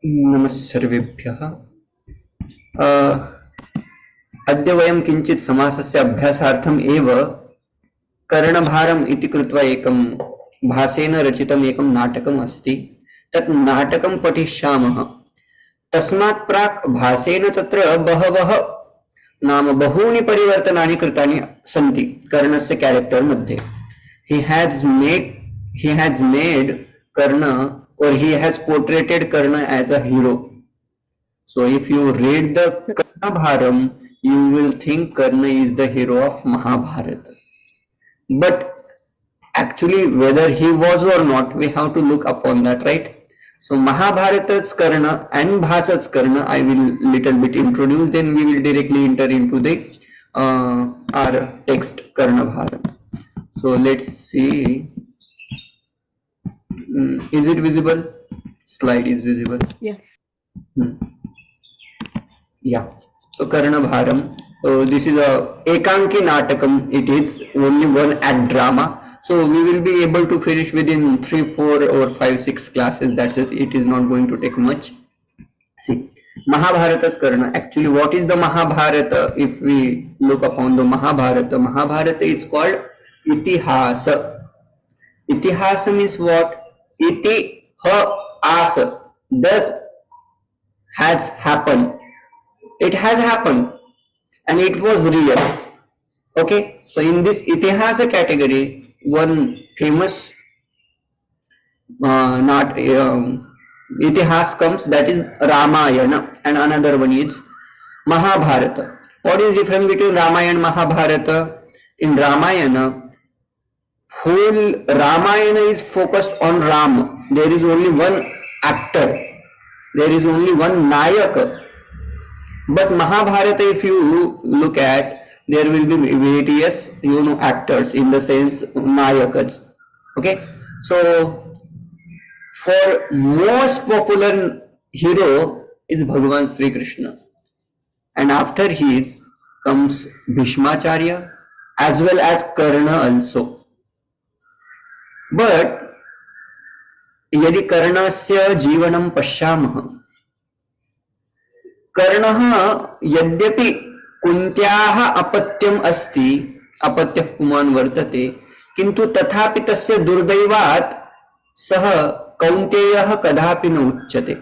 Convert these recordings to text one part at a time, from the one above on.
नमस्सर्वेभ्यः। अद्य वयं किञ्चित् समासस्य अभ्यासार्थम् एव कर्णभारम् इति कृत्वा एकं भासेन रचितम् एकं नाटकम् अस्ति। तत् नाटकं पठिष्यामः। तस्मात् प्राक् भासेन तत्र बहवः नाम बहूनि परिवर्तनानि कृतानि सन्ति कर्णस्य कैरेक्टर मध्ये। He has made Karna, or he has portrayed Karna as a hero. So if you read the Karnabharam, you will think Karna is the hero of Mahābhārata. But actually, whether he was or not, we have to look upon that, right? So Mahābhārata's Karna and Bhasa's Karna I will little bit introduce, then we will directly enter into the our text Karnabharam. So let's see. Is it visible? Slide is visible. Yes. Yeah. So Karnabharam. So this is a ekanki natakam. It is only one act drama. So we will be able to finish within 3, 4 or 5, 6 classes. That's it. It is not going to take much. See, Mahābhārata's Karna. Actually, what is the Mahābhārata? If we look upon the Mahābhārata, Mahābhārata is called itihasa. Itihasa means what? Iti ha asa. That has happened. It has happened and it was real. Okay, so in this itihasa category, one famous itihas comes, that is Ramayana, and another one is Mahābhārata. What is difference between Ramayana and Mahābhārata? In Ramayana, whole Ramayana is focused on Rama. There is only one actor. There is only one Nayaka. But Mahābhārata, if you look at, there will be various, actors, in the sense Nayakas. Okay. So for most popular hero is Bhagavan Sri Krishna. And after his comes Bhishmacharya as well as Karna also. But यदि कर्णस्य जीवनं पश्यामः, कर्णः यद्यपि कुन्त्याः अपत्यम् अस्ति, अपत्यः पुमान् वर्तते, किन्तु तथापि तस्य दुर्दैवात् सः कौन्तेयः कदापि न उच्यते,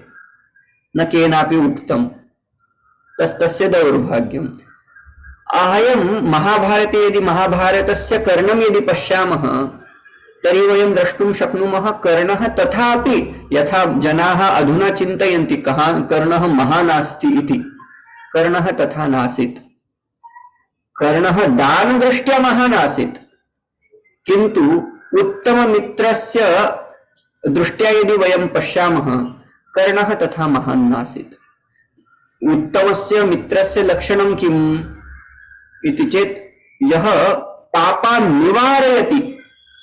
न केनापि उक्तं, तस्य दौर्भाग्यम्। अयं महाभारते यदि महाभारतस्य कर्णं यदि पश्यामः, तर्हि वयं द्रष्टुं शक्नुमः कर्णः तथापि यथा जनाः अधुना चिन्तयन्ति कर्णः महान् अस्ति इति, कर्णः तथा नासीत्। कर्णः दानदृष्ट्या महान् आसीत्, किन्तु उत्तममित्रस्य दृष्ट्या यदि वयं पश्यामः, कर्णः तथा महान् नासीत्। उत्तमस्य मित्रस्य लक्षणं किम् इति चेत् यः पापान् निवारयति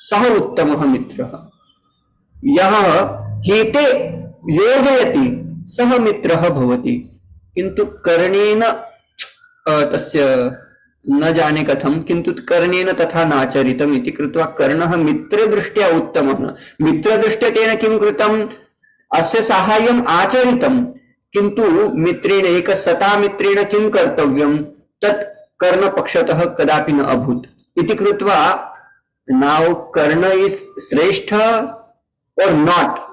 सः उत्तमः मित्रः, यः हिते योजयति सः मित्रः भवति। किन्तु कर्णेन तस्य न जाने कथं, किन्तु कर्णेन तथा नाचरितम् इति कृत्वा कर्णः मित्रदृष्ट्या उत्तमः। मित्रदृष्ट्या तेन किं कृतम्? अस्य साहाय्यम् आचरितं, किन्तु मित्रेण एकसता मित्रेण किं कर्तव्यं तत् कर्णपक्षतः कदापि न अभूत् इति कृत्वा now Karna is Shrestha or not,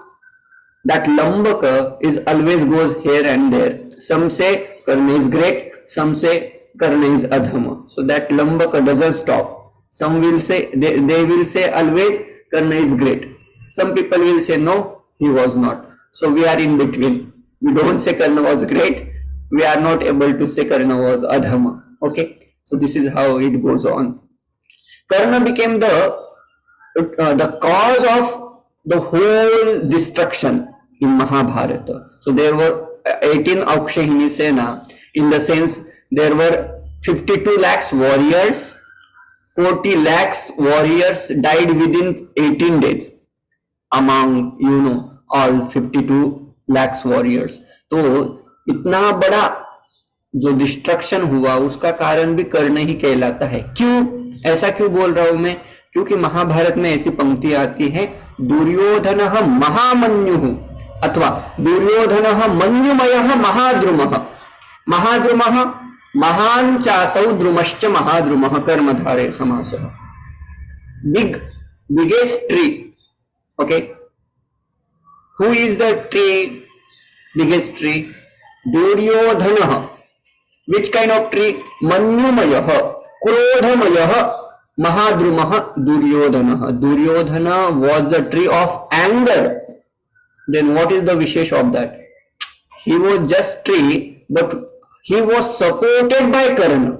that Lambaka is always goes here and there. Some say Karna is great, some say Karna is Adhama. So that Lambaka doesn't stop. Some will say, they will say always Karna is great. Some people will say no, he was not. So we are in between. We don't say Karna was great, we are not able to say Karna was Adhama. Okay, so this is how it goes on. Karna became the cause of the whole destruction in Mahābhārata. So there were 18 Aukshahini Sena, in the sense there were 52 lakhs warriors, 40 lakhs warriors died within 18 days among all 52 lakhs warriors. तो इतना बड़ा जो destruction हुआ उसका कारण भी कर्ण ही कहलाता है। क्यों? ऐसा क्यों बोल रहा हूं मैं? क्योंकि महाभारत में ऐसी पंक्ति आती है, दुर्योधनः महामन्युः अथवा दुर्योधनः मन्युमयः महाद्रुमः, महाद्रुमः महान् चासौ द्रुमश्च महाद्रुमः कर्मधारे समासः. Biggest tree. Okay, who is the tree? Biggest tree? Duryodhanah. Which kind of tree? Manyumayah, Krodhamayah, Mahadrumah, Duryodhanah. Duryodhana was the tree of anger. Then what is the vishesh of that? He was just tree, but he was supported by Karna.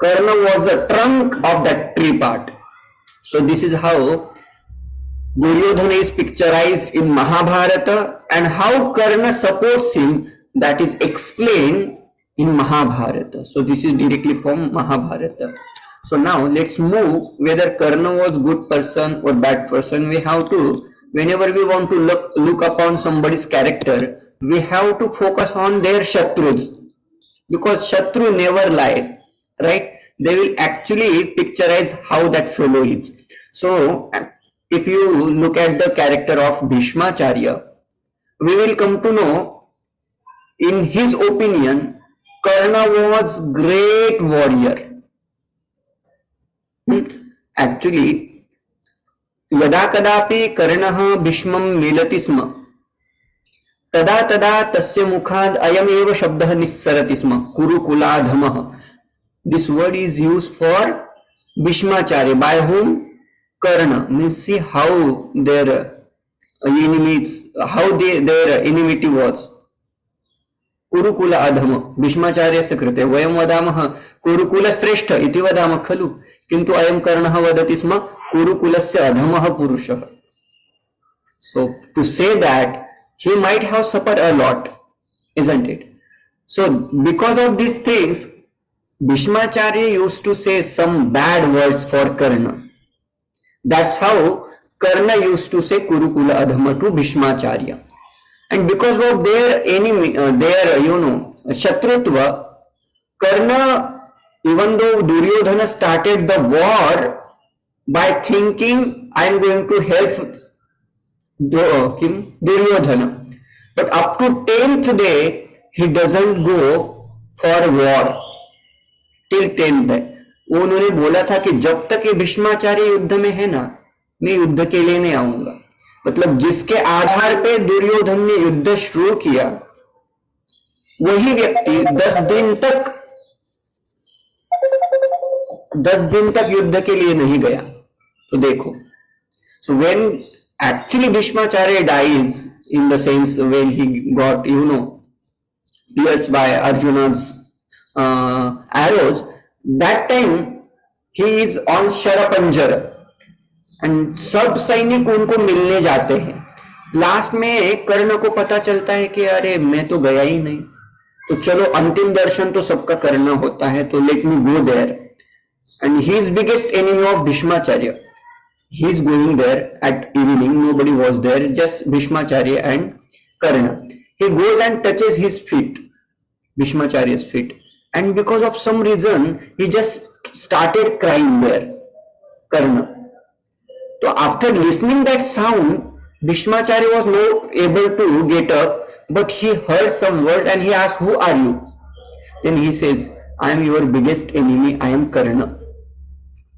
Karna was the trunk of that tree part. So this is how Duryodhana is picturized in Mahābhārata, and how Karna supports him, that is explained in Mahābhārata. So this is directly from Mahābhārata. So now let's move whether Karna was good person or bad person. We have to, whenever we want to look upon somebody's character, we have to focus on their shatrus, because shatru never lie, right? They will actually picturize how that fellow is. So if you look at the character of Bhishmacharya, we will come to know, in his opinion, Karna was great warrior. Actually, यदा कदापि कर्णः भीष्मं मिलति स्म, तदा तदा तस्य मुखाद् अयमेव शब्दः निस्सरति स्म, कुरुकुलाधमः. This word is used for Bhishmacharya, by whom? Karna. Means see how their enemies, how their enmity was. कुरुकुल अधम भीष्माचार्यस्य कृते वयं वदामः कुरुकुल श्रेष्ठ इति वदामः खलु, किन्तु अयं कर्णः वदति स्म कुरुकुलस्य अधमः पुरुषः. So to say that he might have suffered a lot, isn't it? So because of these things, Bhishmacharya used to say some bad words for Karna. That's how Karna used to say Kurukula Adhama to Bhishmacharya. And because of their enemy, Shatrutva, Karna, even though Duryodhana started the war by thinking, I am going to help Duryodhana, but up to 10th day, he doesn't go for war. Till 10th day. उन्होंने बोला था कि जब तक ये भीष्माचार्य युद्ध में है ना, मैं युद्ध के लिए नहीं आऊंगा. मतलब जिसके आधार पे दुर्योधन ने युद्ध शुरू किया, वही व्यक्ति 10 दिन तक युद्ध के लिए नहीं गया. तो देखो, so when actually Bhishmacharya dies, in the sense when he got pierced by Arjuna's arrows, that time he is on Sharapanjar and सब सैनिक उनको मिलने जाते हैं. लास्ट में कर्ण को पता चलता है कि अरे मैं तो गया ही नहीं, तो चलो अंतिम दर्शन तो सबका करना होता है, तो let me go there. And his biggest enemy of Bhishmacharya, he is going there at evening, nobody was there, just Bhishmacharya and Karna. He goes and touches his feet, Bhishmacharya's feet, and because of some reason he just started crying there, Karna. So after listening that sound, Bhishmacharya was not able to get up, but he heard some words and he asked, who are you? Then he says, I am your biggest enemy, I am Karna.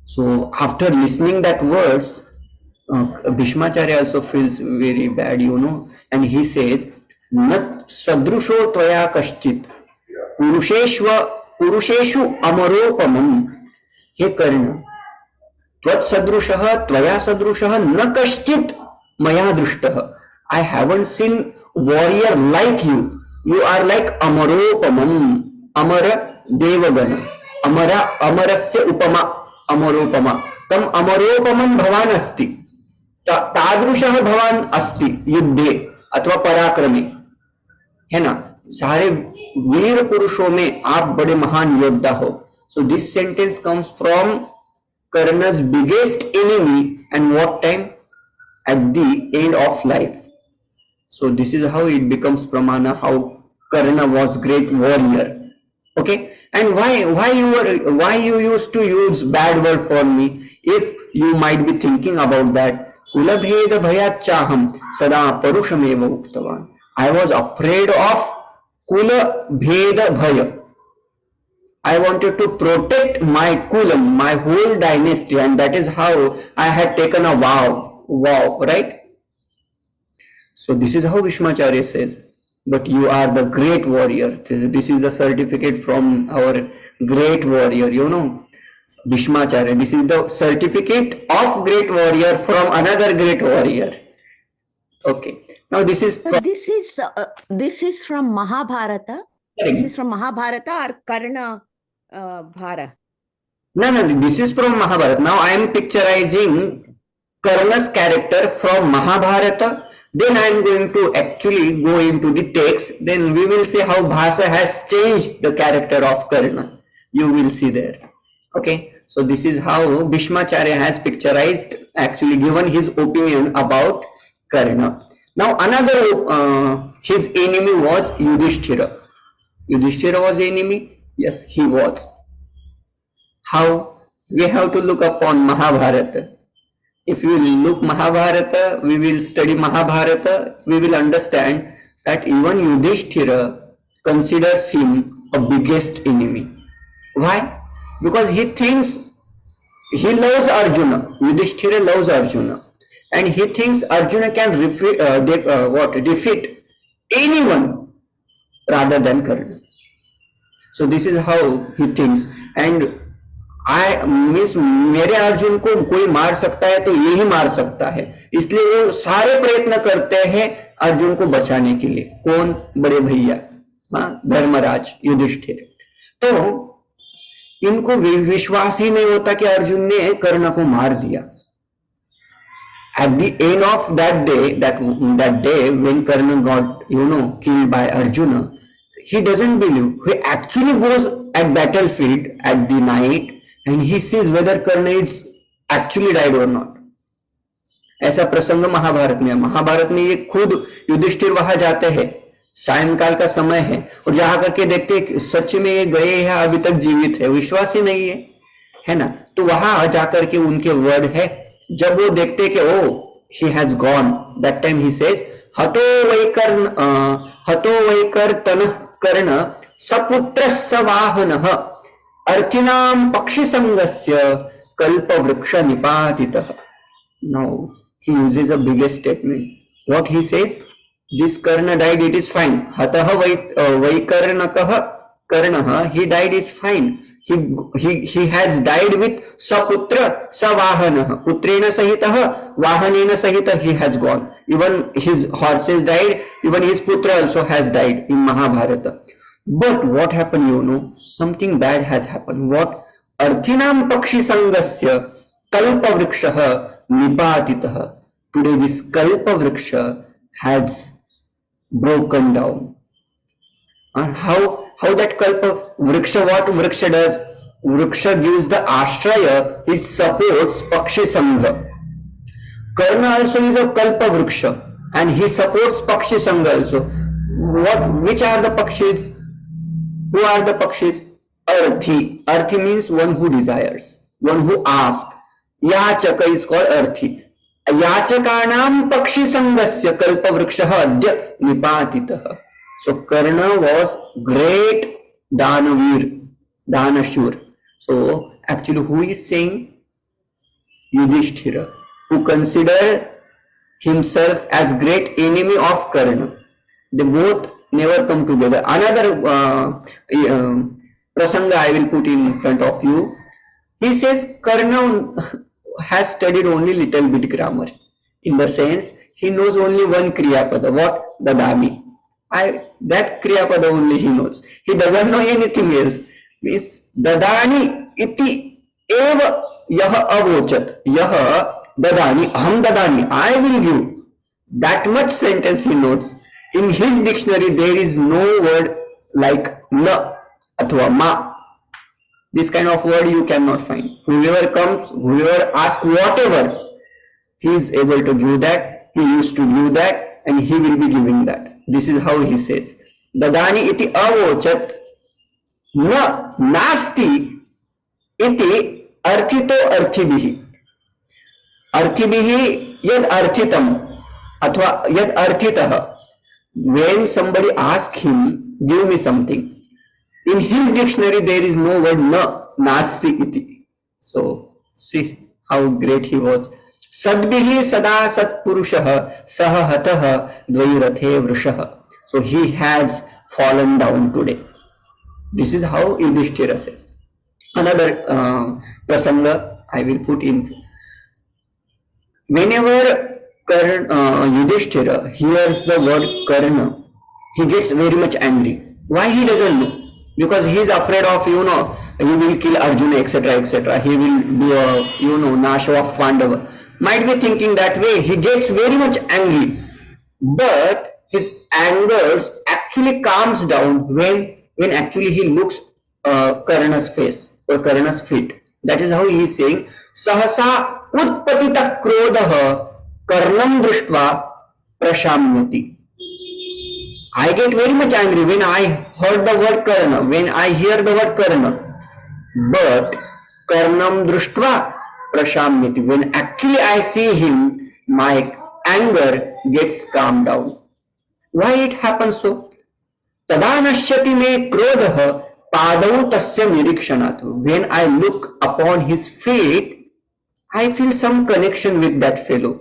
So after listening that words, Bhishmacharya also feels very bad, and he says, Nat sadrusho tvaya kaschit purusheshu amaropamam. He Karna, Tvat sadrushah tvaya sadrushah na kaschit maya drushtah. I haven't seen warrior like you. You are like amaropamam. Amara devagana. Amarasya upama. अमरोपमा तम अमरोपमं भवान अस्ति तादृशः भवान अस्ति युद्धे अथवा पराक्रमे, है ना. सारे वीर पुरुषों में आप बड़े महान योद्धा हो. So this sentence comes from Karna's biggest enemy and what time at the end of life. So this is how it becomes प्रमाण how Karna was great warrior. Okay. And why you used to use bad word for me? If you might be thinking about that, कुलभेद भयाच्चाहम सदा परुषमेव उक्तवान. I was afraid of kula bheda bhaya. I wanted to protect my kulam, my whole dynasty, and that is how I had taken a vow, right? So this is how Bhishmacharya says, but you are the great warrior. This is the certificate from our great warrior, Bhishmacharya. This is the certificate of great warrior from another great warrior. Okay. Now this is from Mahābhārata. This is from Mahābhārata or Karna Bhara? No. This is from Mahābhārata. Now I am picturizing Karna's character from Mahābhārata. Then I am going to actually go into the text. Then we will see how Bhasa has changed the character of Karna. You will see there. Okay. So this is how Bhishmacharya has picturized, actually given his opinion about Karna. Now another, his enemy was Yudhishthira. Yudhishthira was enemy? Yes, he was. How? We have to look upon Mahābhārata. If we look Mahābhārata, we will study Mahābhārata, we will understand that even Yudhishthira considers him a biggest enemy. Why? Because he thinks he loves Arjuna. Yudhishthira loves Arjuna. And he thinks Arjuna can defeat anyone rather than Karna. So this is how he thinks. And मेरे अर्जुन को कोई मार सकता है तो यही मार सकता है, इसलिए वो सारे प्रयत्न करते हैं अर्जुन को बचाने के लिए. कौन? बड़े भैया, धर्मराज युधिष्ठिर. तो इनको विश्वास ही नहीं होता कि अर्जुन ने कर्ण को मार दिया. At the end of that day when Karna got killed by Arjuna, he doesn't believe. He actually goes at battlefield at the night and he sees whether Karna is actually died or not. ऐसा प्रसंग महाभारत में है. महाभारत में ये खुद युधिष्ठिर वहां जाते हैं, सायंकाल का समय है, और जहां करके देखते सच में ये गए हैं, अभी तक जीवित है, विश्वास ही नहीं है ना. तो वहां जाकर के उनके वर्ड है, जब वो देखते कि he has gone, that time he says हतो वैकर्तनः कर्ण सपुत्रः सवाहनः अर्थिनां पक्षिसंगस्य कल्पवृक्ष निपातितः. Now he uses a biggest statement. What he says? This Karna died, it is fine. Hatah vaikarnakah Karnah, he died, it's fine. He has died with saputra savahanah, putrena sahitah vahanena sahitah, he has gone. Even his horses died, even his putra also has died in Mahābhārata. But what happened, something bad has happened. What? Arthinam pakshi sangasya kalpa vrikshah nipatitah. Today this kalpa vriksha has broken down. And how that kalpa vriksha, what vriksha does? Vriksha gives the ashraya, it supports pakshi sangha. Karna also is a kalpa vriksha and he supports pakshi sangha also. Which are the pakshis? Who are the pakshis? Arthi. Arthi means one who desires, one who asks. Yachaka is called Arthi. Yachakanam pakshi sangasya kalpa vrikshah adya nipatitah. So Karna was great Danavir, Danashur. So actually who is saying? Yudhishthira, who considered himself as great enemy of Karna. They both never come together. Another prasanga I will put in front of you. He says Karna has studied only little bit grammar. In the sense, he knows only one kriyapada. What? Dadami. That kriyapada only he knows. He doesn't know anything else. Means dadani iti eva yah avochat. Yah dadani, aham dadani, I will give. That much sentence he knows. In his dictionary there is no word like na athwa ma. This kind of word you cannot find. Whoever comes, whoever asks whatever, he is able to give that. He used to give that and he will be giving that. This is how he says. Dadani iti avochat na nasti iti arthito arthibihi. Arthibihi yad arthitam athva yad arthitah, when somebody asks him, give me something, in his dictionary there is no word nasti iti. So see how great he was. Sadbihi sada satpurushah sah hatah dvairathe vrishah. So he has fallen down today. This is how Yudhishthira says. Another prasanga I will put in. Whenever Yudhishthira hears the word Karna, he gets very much angry. Why? He doesn't know. Because he is afraid of, he will kill Arjuna, etc., etc. He will do a, nash of Pandava. Might be thinking that way. He gets very much angry. But his anger actually calms down when actually he looks Karna's face or Karna's feet. That is how he is saying, Sahasa utpatita krodah karnam drishtva prashamyati. I get very much angry when I heard the word Karna, when I hear the word Karna. But Karnam drishtva prashamyati. When actually I see him, my anger gets calmed down. Why it happens so? Tada nashyati me krodah padau tasya nirikshanath. When I look upon his feet, I feel some connection with that fellow.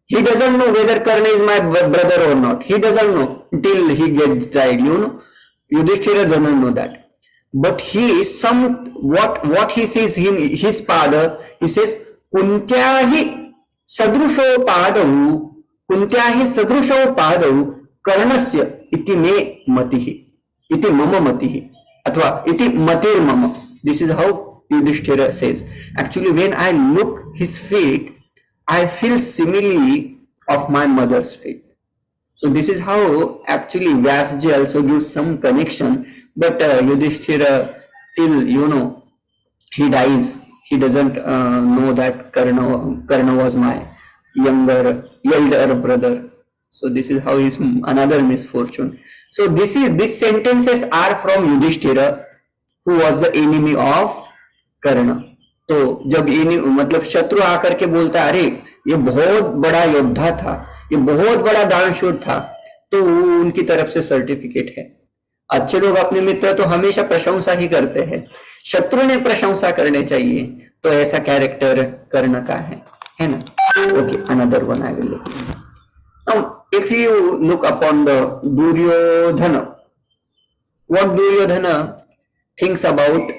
He doesn't know whether Karna is my brother or not. He doesn't know till he gets died. Yudhishthira doesn't know that. But he what he sees in his father, he says, Kuntyahi sadrusho padau karnasya iti me matihi. Iti mama matihi. Athva iti matir mama. This is how Yudhishthira says. Actually, when I look his feet, I feel simile of my mother's feet. So this is how actually Vyasji also gives some connection. But Yudhishthira, till he dies, he doesn't know that Karna was my elder brother. So this is how is another misfortune. So these sentences are from Yudhishthira, who was the enemy of Karna. तो जब मतलब शत्रु आकर के बोलता अरे ये बहुत बड़ा योद्धा था, ये बहुत बड़ा दानशूर था, तो उनकी तरफ से सर्टिफिकेट है. अच्छे लोग अपने मित्र तो हमेशा प्रशंसा ही करते हैं, शत्रु ने प्रशंसा करने चाहिए. तो ऐसा कैरेक्टर कर्ण का है ना. Okay, another one I will look. Now if you look upon the Duryodhana, what Duryodhana thinks about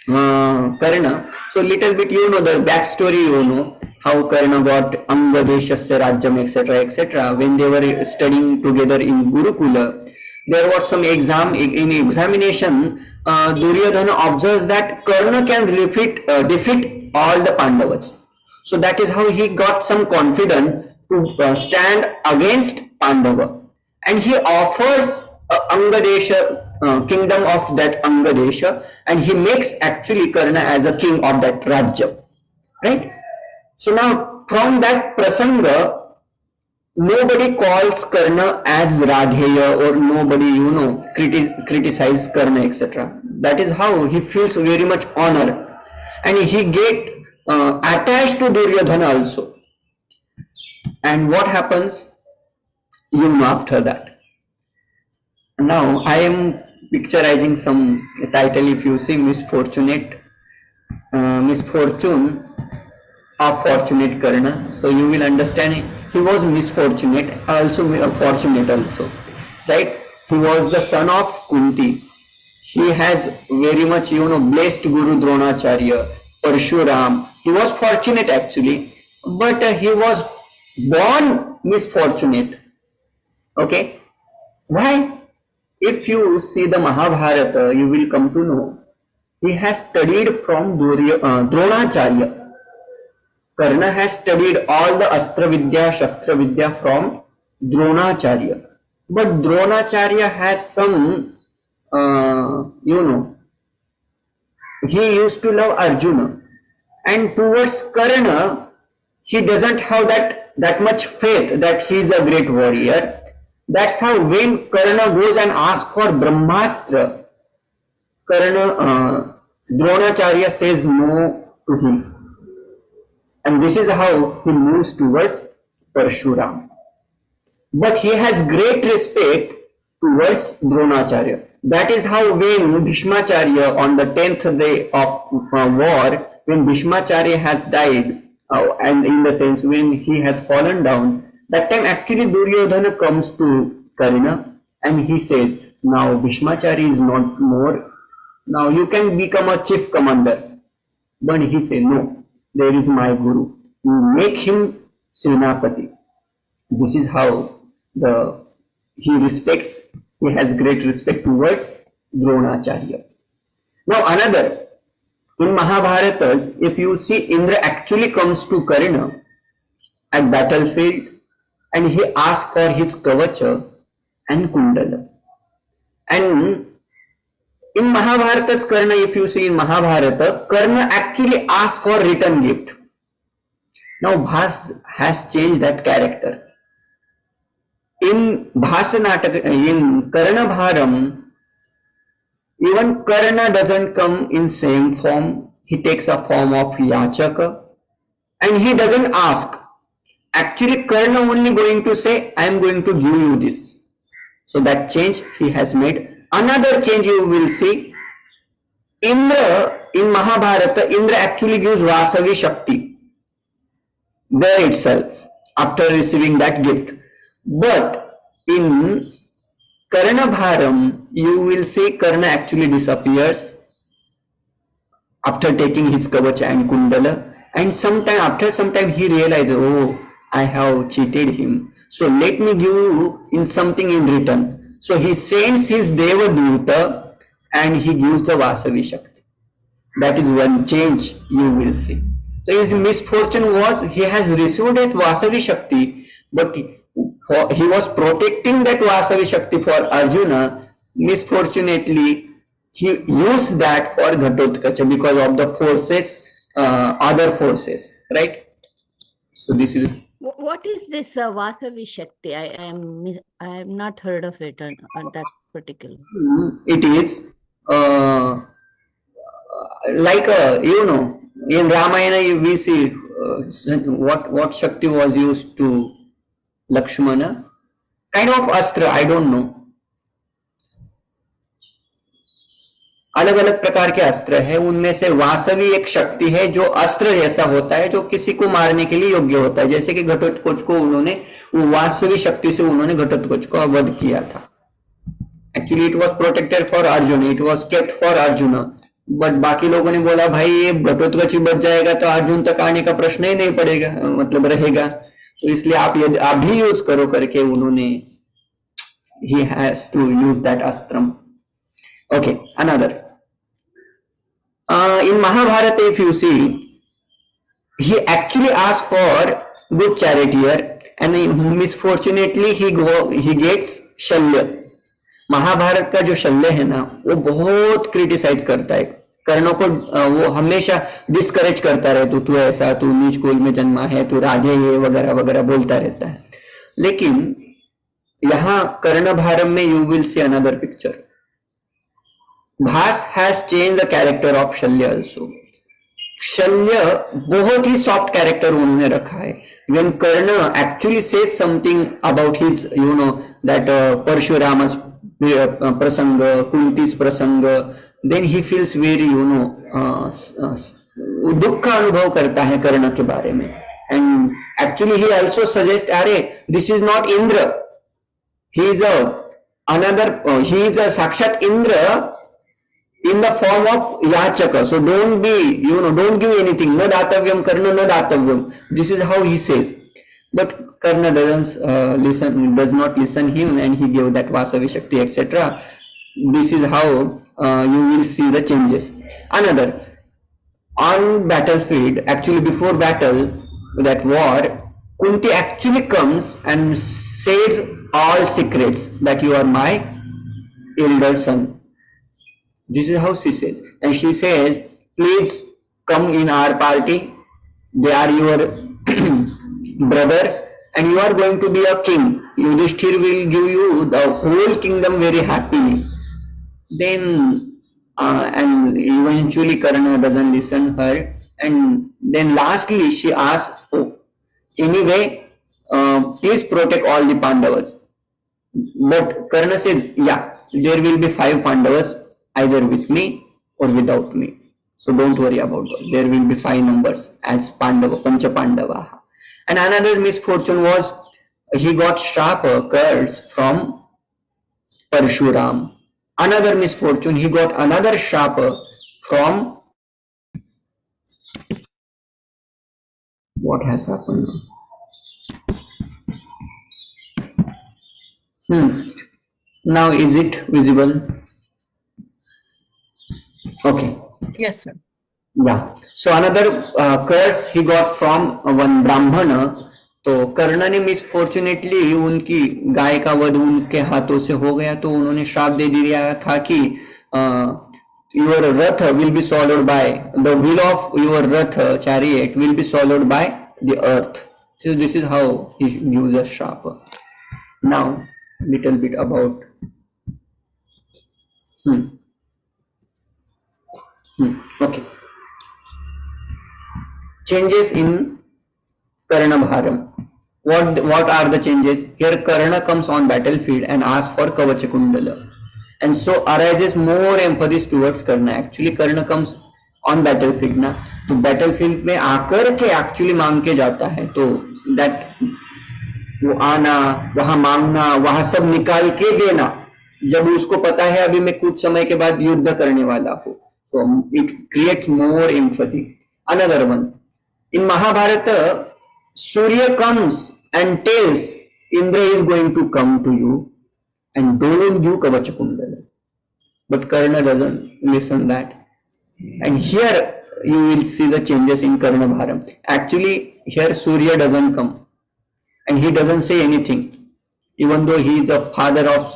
Karna. So little bit the backstory, how Karna got Angadeshasya Rajyam, etc., etc. When they were studying together in Gurukula, there was some examination. Duryodhana observes that Karna can defeat all the Pandavas. So that is how he got some confidence to stand against Pandava, and he offers Angadesha kingdom of that Angadesha, and he makes actually Karna as a king of that Rajya, right? So now from that prasanga, nobody calls Karna as Radheya, or nobody criticize Karna, etc. That is how he feels very much honor, and he get attached to Duryodhana also. And what happens after that? Now I am picturizing some title. If you see misfortune of fortunate Karna, so you will understand he was misfortunate, also fortunate also, right? He was the son of Kunti. He has very much blessed Guru Dronacharya, Parshuram. He was fortunate actually, but he was born misfortunate. Okay, why? If you see the Mahābhārata, you will come to know he has studied from Dronacharya. Karna has studied all the Astra Vidya, Shastra Vidya from Dronacharya. But Dronacharya has some, he used to love Arjuna. And towards Karna, he doesn't have that much faith that he is a great warrior. That's how when Karna goes and asks for Brahmastra, Dronacharya says no to him. And this is how he moves towards Parshuram. But he has great respect towards Dronacharya. That is how when Bhishmacharya on the 10th day of war, when Bhishmacharya has died, and in the sense when he has fallen down, that time actually Duryodhana comes to Karna and he says, now Bhishmacharya is not more, now you can become a chief commander. But he says, no, there is my Guru. You make him Senapati. This is how he has great respect towards Dronacharya. Now another, in Mahābhārata, if you see, Indra actually comes to Karna at battlefield and he asks for his kavacha and kundala. And in Mahābhārata's Karna, if you see in Mahābhārata, Karna actually asks for return gift. Now Bhas has changed that character. In Bhasanataka, in Karna Bharam, even Karna doesn't come in same form. He takes a form of Yachaka and he doesn't ask. Actually, Karna only going to say, I am going to give you this. So that change he has made. Another change you will see, Indra, in Mahābhārata, Indra actually gives Vasavi Shakti there itself after receiving that gift. But in Karna Bharam, you will see Karna actually disappears after taking his kavacha and kundala, and after some time he realizes, oh, I have cheated him, so let me give you in something in return. So he sends his Devaduta and he gives the Vasavi Shakti. That is one change you will see. So his misfortune was he has received that Vasavi Shakti, but he was protecting that Vasavi Shakti for Arjuna. Misfortunately, he used that for Ghatotkacha because of the forces, other forces, right? So this is. What is this Vasavi Shakti? I have not heard of it on that particular. It is like in Ramayana we see what Shakti was used to Lakshmana, kind of अस्त्र, I don't know, अलग अलग प्रकार के अस्त्र है, उनमें से वासवी एक शक्ति है जो अस्त्र जैसा होता है, जो किसी को मारने के लिए योग्य होता है, जैसे कि घटोत्कच को उन्होंने वासवी शक्ति से उन्होंने घटोत्कच को वध किया था. Actually it was protected for Arjun, it was kept for Arjun, but बाकी लोगों ने बोला भाई ये घटोत्कच बच जाएगा तो अर्जुन तक आने का प्रश्न ही नहीं पड़ेगा, मतलब रहेगा, तो इसलिए आप भी यूज करो करके उन्होंने he has to use that astram. Okay, another. In Mahābhārata, if you see, he actually asked for good charioteer, and misfortunately he gets शल्य. महाभारत का जो शल्य है ना, वो बहुत क्रिटिसाइज करता है कर्ण को, वो हमेशा डिस्करेज करता रहे, तू ऐसा, तू नीच कुल में जन्मा है, तू राजे है, वगैरह वगैरह बोलता रहता है. लेकिन यहाँ कर्ण भारम में you will see another picture. Bhasa has change the character of Shalya also. Shalya बहुत ही सॉफ्ट कैरेक्टर उन्होंने रखा है. When Karna actually says something about his that Parashuram's प्रसंग, कुंतीस प्रसंग, देन ही फील्स वेरी दुख का अनुभव करता है कर्ण के बारे में. And actually he also suggest, अरे this is not Indra, he is a sakshat Indra in the form of Yachaka. So don't give anything. Na datavyam Karna, na datavyam. This is how he says. But Karna does not listen him, and he gave that Vasavi Shakti, etc. This is how you will see the changes. Another, on battlefield, actually before battle, that war, Kunti actually comes and says all secrets that you are my elder son. This is how she says. And she says, please come in our party. They are your brothers and you are going to be a king. Yudhishthir will give you the whole kingdom very happily. Then and eventually Karna doesn't listen her, And then lastly she asked, oh, anyway, please protect all the Pandavas. But Karna says, yeah, there will be 5 Pandavas either with me or without me. So don't worry about it. There will be 5 numbers as Pandava, Pancha Pandava. And another misfortune was he got sharp curse from Parshuram. Another misfortune, he got another sharper from, what has happened now? Now is it visible? Okay. Yes, sir. Yeah. So another curse he got from one Brahmana. तो कर्ण ने मिसफॉर्चुनेटली उनकी गाय का वध उनके हाथों से हो गया, तो उन्होंने श्राप दे दिया था कि your rath will be swallowed by, the wheel of your rath chariot will be swallowed by the earth. So this is how he gives a shrap. Now little bit about okay, changes in Karnabharam. What are the changes? Here Karna comes on battlefield and asks for Kavacha Kundala, and so arises more emphasis towards Karna. Actually Karna comes on battlefield ना, तो battlefield में आकर के actually मांग के जाता है, तो that वो आना, वहां मांगना, वहां सब निकाल के देना, जब उसको पता है अभी मैं कुछ समय के बाद युद्ध करने वाला हूँ, so it creates more empathy. Another one, in Mahābhārata, Surya comes and tells Indra is going to come to you and don't do Kavacha Kundala, but Karna doesn't listen that. And here you will see the changes in Karnabharam. Actually here Surya doesn't come and he doesn't say anything, even though he is the father of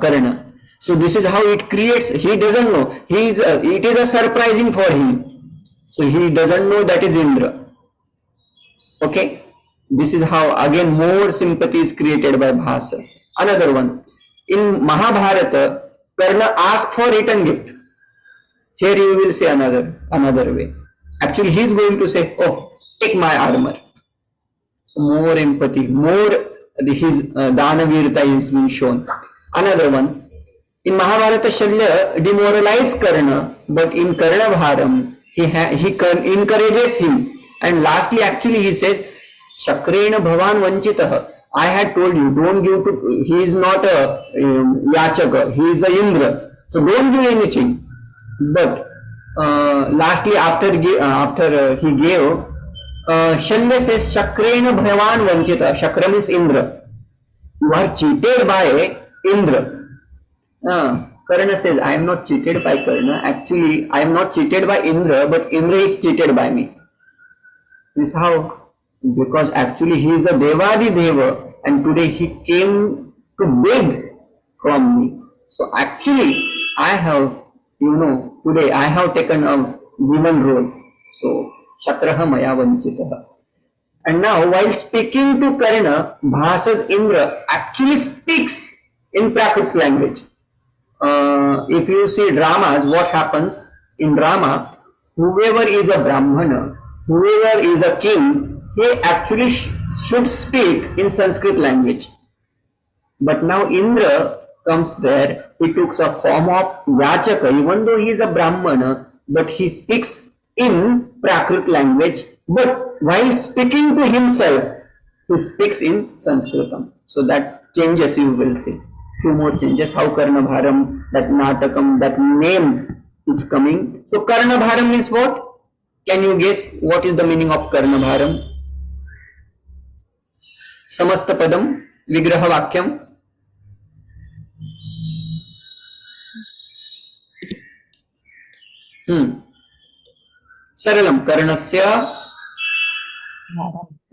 Karna. So this is how it creates, he doesn't know, it is a surprising for him, so he doesn't know that is Indra. Okay, this is how again more sympathy is created by Bhasa. Another one, in Mahābhārata, Karna asked for return gift. Here you will see another way. Actually he is going to say, oh, take my armor. So more empathy, more his Danavirta is being shown. Another one, in Mahābhārata Shalya demoralized Karna, but in Karnabharam he encourages him. And lastly actually he says, Shakrena Bhavan Vanchitaha. I had told you, don't give to, he is not a Yachaka, he is a Indra. So don't give anything. But lastly after he gave, Shalya says, Shakrena Bhavan Vanchitaha. Shakra means Indra. You are cheated by Indra. Karna says, I am not cheated by Karna. Actually, I am not cheated by Indra, but Indra is cheated by me. This is how, because actually he is a Devadi Deva and today he came to beg from me. So actually I have, today I have taken a given role. So Shakraha Maya Vanchitaha. And now while speaking to Karna, Bhasa's Indra actually speaks in Prakrit language. If you see dramas, what happens in drama, whoever is a Brahmana, whoever is a king, he actually should speak in Sanskrit language. But now Indra comes there, he took a form of Yachaka, even though he is a Brahmana, but he speaks in Prakrit language, but while speaking to himself, he speaks in Sanskritam. So that changes, you will see. Few more changes, how Karnabharam, that Natakam, that name is coming. So Karnabharam is what? Can you guess what is the meaning of Karnabharam? Samasta Padam, Vigraha Vakyam. Saralam, Karnasya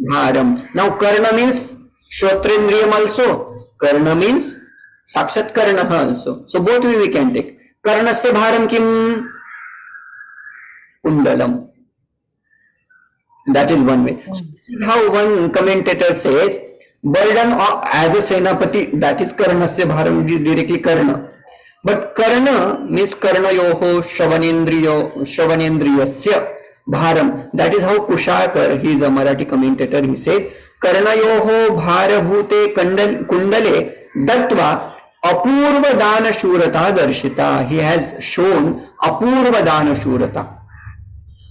Bharam. Now Karna means Shrotrendriyam also. Karna means Sakshat Karna also. So both we can take. Karnasya Bharam Kim? Kundalam. That is one way. This is how one commentator says, burden of, as a Senapati, that is Karnasya Bharam, directly Karna. But Karna means Karna Yoho Shravanendriyasya Bharam. That is how Kushalkar, he is a Marathi commentator, he says, Karnayoho bharabhute kundale dattva apurva dana shurata darshita. He has shown apurva dana shurata.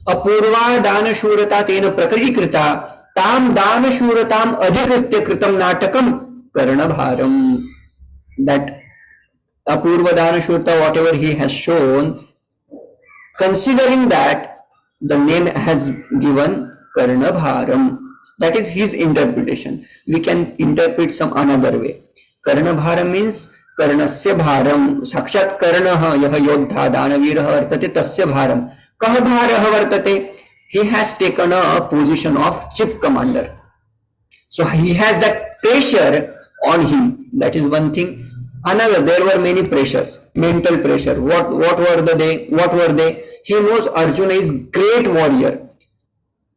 Apurva dana shurata tena prakrikrita tam dana shuratam adhikritya kritam natakam Karna bharam. That apurva dana shurata, whatever he has shown, considering that the name has given Karna bharam. That is his interpretation. We can interpret some another way. Karna bharam means Karnasya bharam. Sakshat Karnaha yaha yodha danaviraha vartate tasya bharam. Kah bharaha vartate. He has taken a position of chief commander. So he has that pressure on him. That is one thing. Another, there were many pressures, mental pressure. What were they? What were they? He knows Arjuna is great warrior.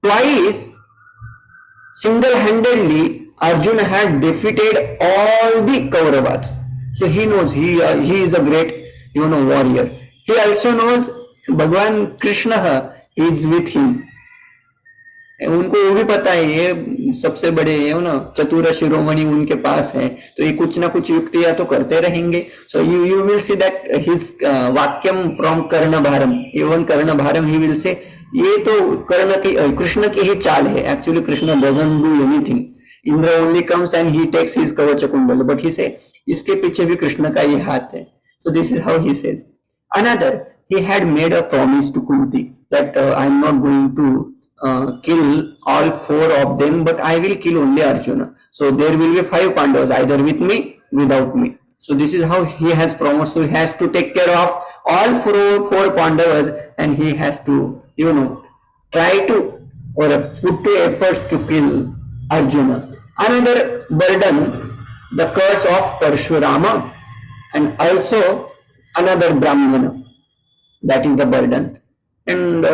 Twice, single-handedly, Arjuna had defeated all the Kauravas. So he knows he is a great, warrior. He also knows Bhagwan Krishna is with him. उनको वो भी पता है ये सबसे बड़े ना चतुर शिरोमणि उनके पास है, तो ये कुछ ना कुछ युक्तियां तो करते रहेंगे. So you will see that his वाक्यम from Karnabharam, even Karnabharam he will say ये तो कर्ण की कृष्ण की ही चाल है. Actually Krishna doesn't do anything. Indra only comes and he takes his kavach kundal, but he से इसके पीछे भी कृष्ण का ही हाथ है. सो this is how he says. Another, he had made a promise to Kunti that I am not going to kill all 4 of them, but I will kill only Arjuna. So there will be 5 Pandavas, either with me, without me. So this is how he has promised. So he has to take care of all 4 Pandavas, and he has to, try to or put to efforts to kill Arjuna. Another burden, the curse of Parshurama, and also another Brahmana. That is the burden. And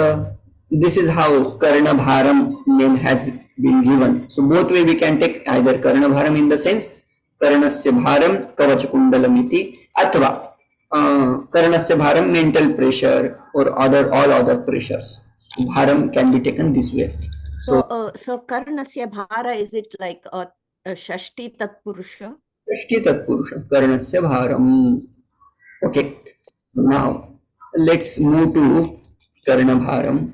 this is how Karna bharam name has been given. So both way we can take either Karna bharam in the sense Karnasya bharam kavach kundalam iti, athva Karnasya bharam mental pressure or all other pressures. Bharam can be taken this way. So Karnasya bhara, is it like a Shashti Tatpurusha? Shashti Tatpurusha, Karnasya bharam. Okay, now let's move to Karna bharam.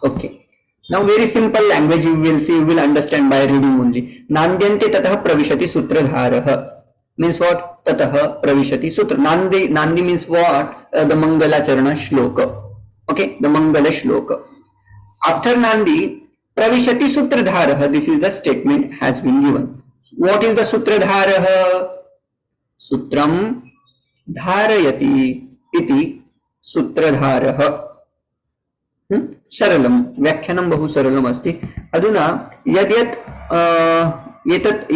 Okay, now very simple language you will see, you will understand by reading only. Nandyante tatah pravishati sutradharah means what? Tatah pravishati sutra. Nandi means what? The Mangala Charana shloka. Okay, the Mangala shloka. After Nandi, pravishati sutradharah, this is the statement has been given. What is the sutradharah? Sutram dharayati iti sutradharah. सरलम व्याख्यानं बहु सरलम अस्ति. अधुना यद्यत्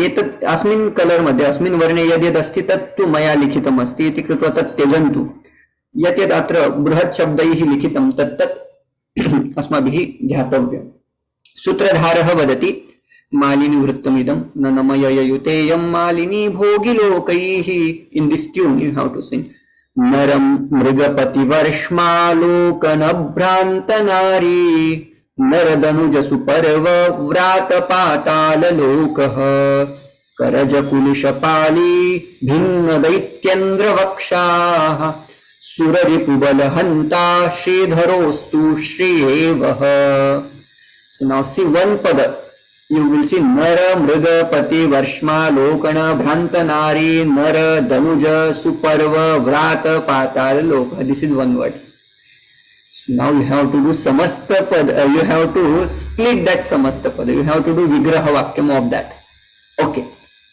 एतत् अस्मिन् colour मध्ये अस्मिन् वर्णे यद्यत् अस्ति तत्तु मया लिखितम् अस्ति इति कृत्वा तत् त्यजन्तु. यद्यत् अत्र बृहत् शब्दैः लिखितं तत्तत् अस्माभिः ध्यातव्यम्. सूत्रधारः वदति मालिनी वृत्तमिदं न नमययुतेयं मालिनी भोगिलोकैः. In this tune you have to sing. नरम मृगपति वर्ष्मालोकन भ्रांत नारी नरदनुज सुपर्व व्रात पाताल लोकः करज कुलिशपाली भिन्न दैत्येन्द्र वक्षाः सुररिपुबल हंता श्रीधरोस्तु श्रीएवः. So now see one pada. You will see Nara, Mriga, Pati, Varshma, Lokana, Bhranta, Nari, Nara, Danuja, Suparva, Vrata, Patal, Loka. This is one word. So now you have to do Samasta Pada. You have to split that Samasta Pada. You have to do Vigraha Vakyam of that. Okay.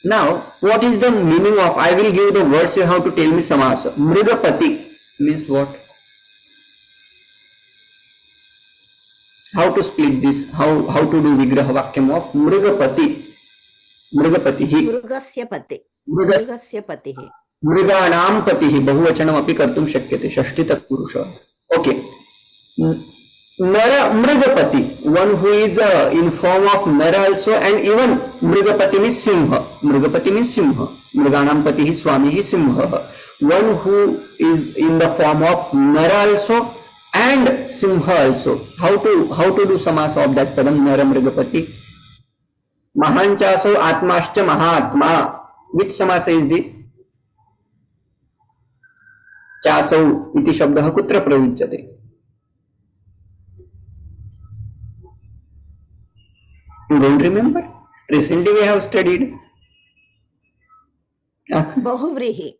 Now, what is the meaning of? I will give the words. You have to tell me Samasa. Mrigapati means what? How to split this? How to do Vigraha Vakyam of Mrigapati? Mrigapatihi. Mrigasya pati. Mrigasya patihi. Mriganam patihi. Bahuvachanam api kartum shakyate. Shashti tatpurusha. Okay. Nara Mrigapati. One who is in form of Nara also, and even Mrigapati means Simha. Mrigapati means Simha. Mriganam patihi Swamihi Simha. One who is in the form of Nara also and Simha also. How to do samas of that padam naramrigapati? Mahanchaso atmascha mahatma. Which samasa is this? Chasau iti shabdah kutra praयुज्यते? You don't remember? Recently we have studied. Bahuvrihi.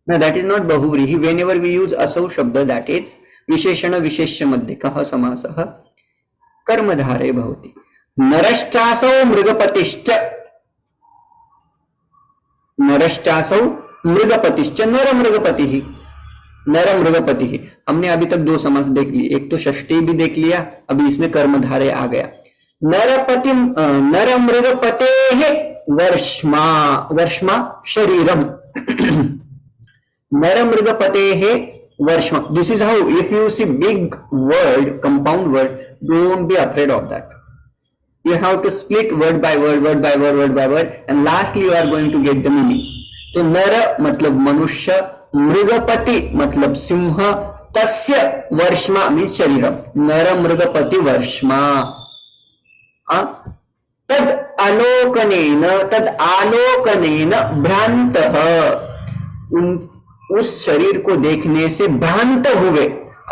No, that is not bahuvrihi. Whenever we use asau shabda, that is विशेषण विशेष्य मध्ये कः समासः कर्मधारे भवति. नरश्चासौ मृगपतिश्च. नरश्चासौ मृगपतिश्च नरमृगपतिः. नरमृगपतिः. हमने अभी तक दो समास देख लिए. एक तो षष्ठी भी देख लिया, अभी इसमें कर्मधारे आ गया. नरपति नरमृगपतेः वर्ष्मा. वर्ष्मा शरीरम. नरमृगपतेः वर्ष्मा. This is how, if you see big word, compound word, don't be afraid of that. You have to split word by word, word by word, word by word, and lastly you are going to get the meaning. तो नर मतलब मनुष्य, मृगपति मतलब सिंह, तस्य वर्ष्मा means शरीरम. नर मृगपति वर्ष्मा. तद आलोकनेन भ्रांतः. उस शरीर को देखने से भ्रांत हुए.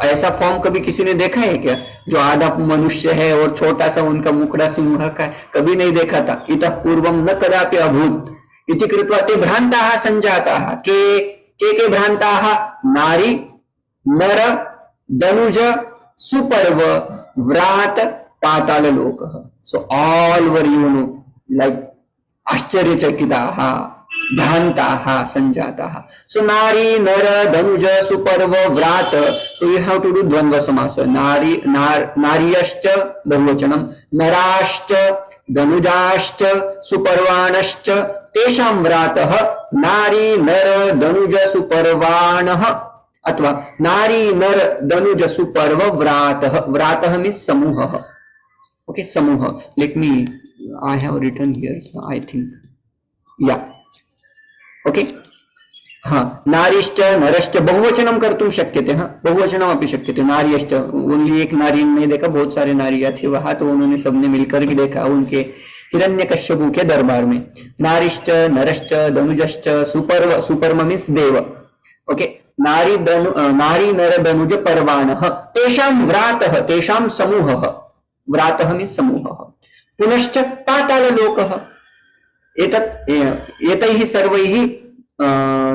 ऐसा फॉर्म कभी किसी ने देखा है क्या, जो आधा मनुष्य है और छोटा सा उनका मुखड़ा सिंह का? कभी नहीं देखा था. इतः पूर्वम न कदापि अभूत इति कृत्वा ते भ्रांताः संजाताः. के भ्रांताः? नारी, नर, दनुज, सुपर्व, व्रात, पाताल लोकः. So all were, like आश्चर्यचकिताः, भ्रांताः, संजाताः. So नारी, नर, दनुज, सुपर्व, व्रात. So you have to do द्वंद्व समास. नारी, नार्यश्च बहुवचनम, नराश्च, दनुजाश्च, सुपर्वाणश्च, तेषां व्रातः. नारी, नर, दनुज, सुपर्वाणः. अथवा नारी, नर, दनुज, सुपर्व, व्रातः. व्रातः मीन्स समूहः. Okay, samuha. Let me, I have written here, so I think, yeah. Okay. हाँ, नारीश्च नरश्च बहुवचनम कर्तुं शक्यते. हाँ, बहुवचनम अपि शक्यते. नार्यश्च, ओनली एक नारी नहीं देखा, बहुत सारे नारियां थी वहां, तो उन्होंने सबने मिलकर के देखा उनके हिरण्यकश्यपु के दरबार में. नारीश्च नरश्च दनुजश्च सुपर्व. सुपर्व मीन्स देव. ओके. नारी नर दनुज पर्वाणः. तेषां व्रातः, तेषां समूहः. व्रातः मीन्स समूहः. पुनश्च पाताललोकः. एतैः सर्वैः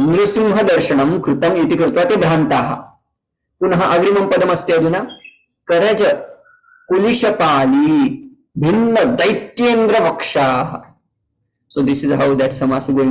नृसिंहदर्शनं कृतम् इति कृत्वा ते भ्रान्ताः. पुनः अग्रिमं पदमस्ति अधुना. करज कुलिशपाली भिन्न दैत्येन्द्र वक्षाः. So this is how that samas is going